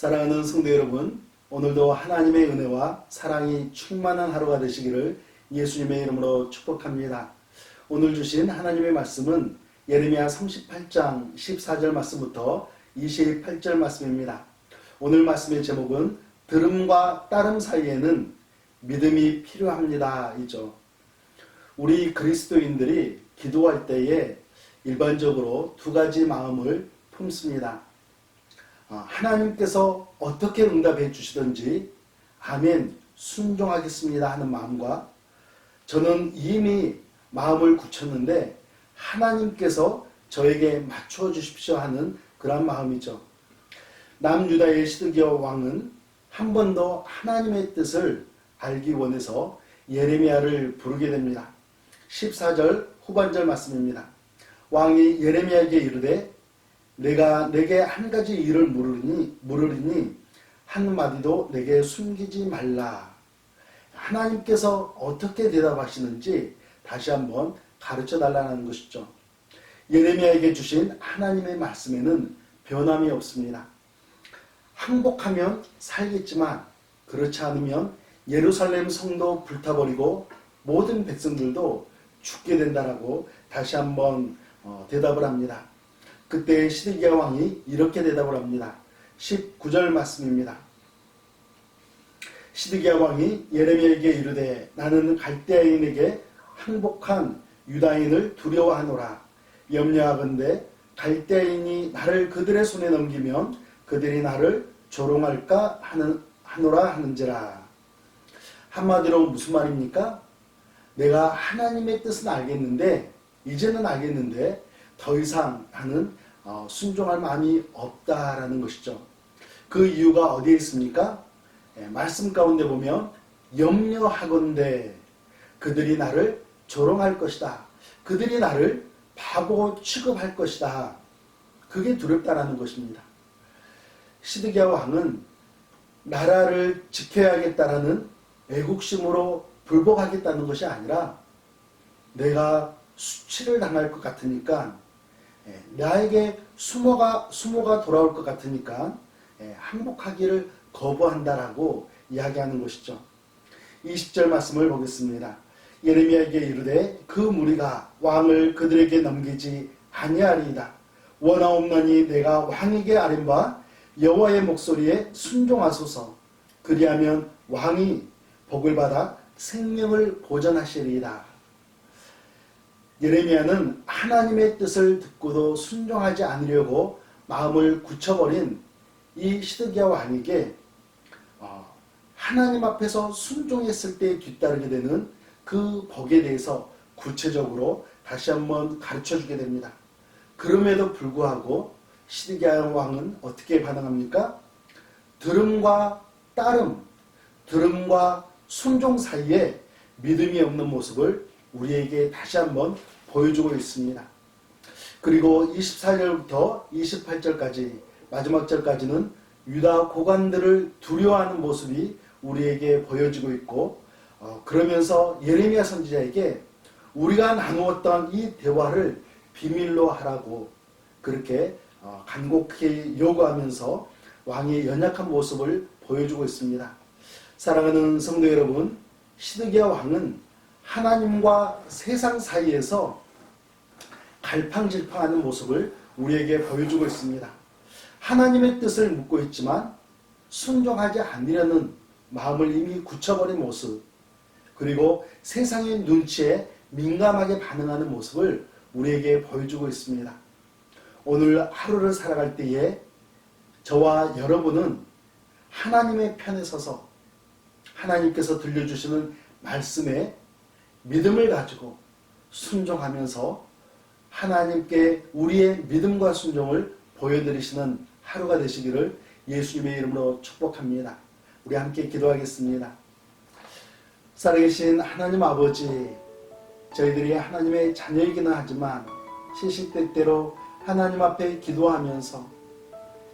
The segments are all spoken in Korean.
사랑하는 성도 여러분, 오늘도 하나님의 은혜와 사랑이 충만한 하루가 되시기를 예수님의 이름으로 축복합니다. 오늘 주신 하나님의 말씀은 예레미야 38장 14절 말씀부터 28절 말씀입니다. 오늘 말씀의 제목은 들음과 따름 사이에는 믿음이 필요합니다 이죠. 우리 그리스도인들이 기도할 때에 일반적으로 두 가지 마음을 품습니다. 하나님께서 어떻게 응답해 주시든지 아멘 순종하겠습니다 하는 마음과, 저는 이미 마음을 굳혔는데 하나님께서 저에게 맞춰 주십시오 하는 그런 마음이죠. 남유다의 시드기야 왕은 한 번 더 하나님의 뜻을 알기 원해서 예레미야를 부르게 됩니다. 14절 후반절 말씀입니다. 왕이 예레미야에게 이르되 내가 내게 한 가지 일을 물으리니 한마디도 내게 숨기지 말라. 하나님께서 어떻게 대답하시는지 다시 한번 가르쳐 달라는 것이죠. 예레미야에게 주신 하나님의 말씀에는 변함이 없습니다. 항복하면 살겠지만 그렇지 않으면 예루살렘 성도 불타버리고 모든 백성들도 죽게 된다라고 다시 한번 대답을 합니다. 그때 시드기야 왕이 이렇게 대답을 합니다. 19절 말씀입니다. 시드기야 왕이 예레미야에게 이르되 나는 갈대아인에게 항복한 유다인을 두려워하노라. 염려하건대 갈대아인이 나를 그들의 손에 넘기면 그들이 나를 조롱할까 하노라 하는지라. 한마디로 무슨 말입니까? 내가 하나님의 뜻은 알겠는데, 이제는 알겠는데 더 이상 나는 순종할 마음이 없다라는 것이죠. 그 이유가 어디에 있습니까? 말씀 가운데 보면 염려하건대 그들이 나를 조롱할 것이다. 그들이 나를 바보 취급할 것이다. 그게 두렵다라는 것입니다. 시드기야 왕은 나라를 지켜야겠다라는 애국심으로 불복하겠다는 것이 아니라 내가 수치를 당할 것 같으니까, 나에게 수모가 돌아올 것 같으니까 항복하기를 거부한다라고 이야기하는 것이죠. 20절 말씀을 보겠습니다. 예레미야에게 이르되 그 무리가 왕을 그들에게 넘기지 아니하리이다. 원하옵나니 내가 왕에게 아뢰바 여호와의 목소리에 순종하소서. 그리하면 왕이 복을 받아 생명을 보전하시리이다. 예레미야는 하나님의 뜻을 듣고도 순종하지 않으려고 마음을 굳혀버린 이 시드기야 왕에게 하나님 앞에서 순종했을 때 뒤따르게 되는 그 복에 대해서 구체적으로 다시 한번 가르쳐주게 됩니다. 그럼에도 불구하고 시드기야 왕은 어떻게 반응합니까? 들음과 따름, 들음과 순종 사이에 믿음이 없는 모습을 우리에게 다시 한번 보여주고 있습니다. 그리고 24절부터 28절까지 마지막 절까지는 유다 고관들을 두려워하는 모습이 우리에게 보여지고 있고, 그러면서 예레미야 선지자에게 우리가 나누었던 이 대화를 비밀로 하라고 그렇게 간곡히 요구하면서 왕의 연약한 모습을 보여주고 있습니다. 사랑하는 성도 여러분, 시드기야 왕은 하나님과 세상 사이에서 갈팡질팡하는 모습을 우리에게 보여주고 있습니다. 하나님의 뜻을 묻고 있지만 순종하지 않으려는 마음을 이미 굳혀버린 모습, 그리고 세상의 눈치에 민감하게 반응하는 모습을 우리에게 보여주고 있습니다. 오늘 하루를 살아갈 때에 저와 여러분은 하나님의 편에 서서 하나님께서 들려주시는 말씀에 믿음을 가지고 순종하면서 하나님께 우리의 믿음과 순종을 보여드리시는 하루가 되시기를 예수님의 이름으로 축복합니다. 우리 함께 기도하겠습니다. 살아계신 하나님 아버지, 저희들이 하나님의 자녀이기는 하지만 시시때때로 하나님 앞에 기도하면서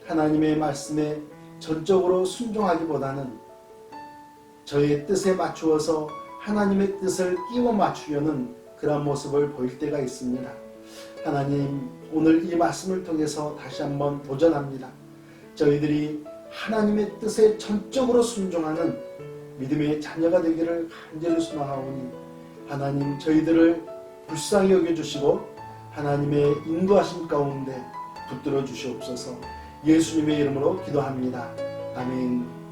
하나님의 말씀에 전적으로 순종하기보다는 저희의 뜻에 맞추어서 하나님의 뜻을 끼워 맞추려는 그런 모습을 보일 때가 있습니다. 하나님, 오늘 이 말씀을 통해서 다시 한번 도전합니다. 저희들이 하나님의 뜻에 전적으로 순종하는 믿음의 자녀가 되기를 간절히 소망하오니 하나님 저희들을 불쌍히 여겨주시고 하나님의 인도하심 가운데 붙들어 주시옵소서. 예수님의 이름으로 기도합니다. 아멘.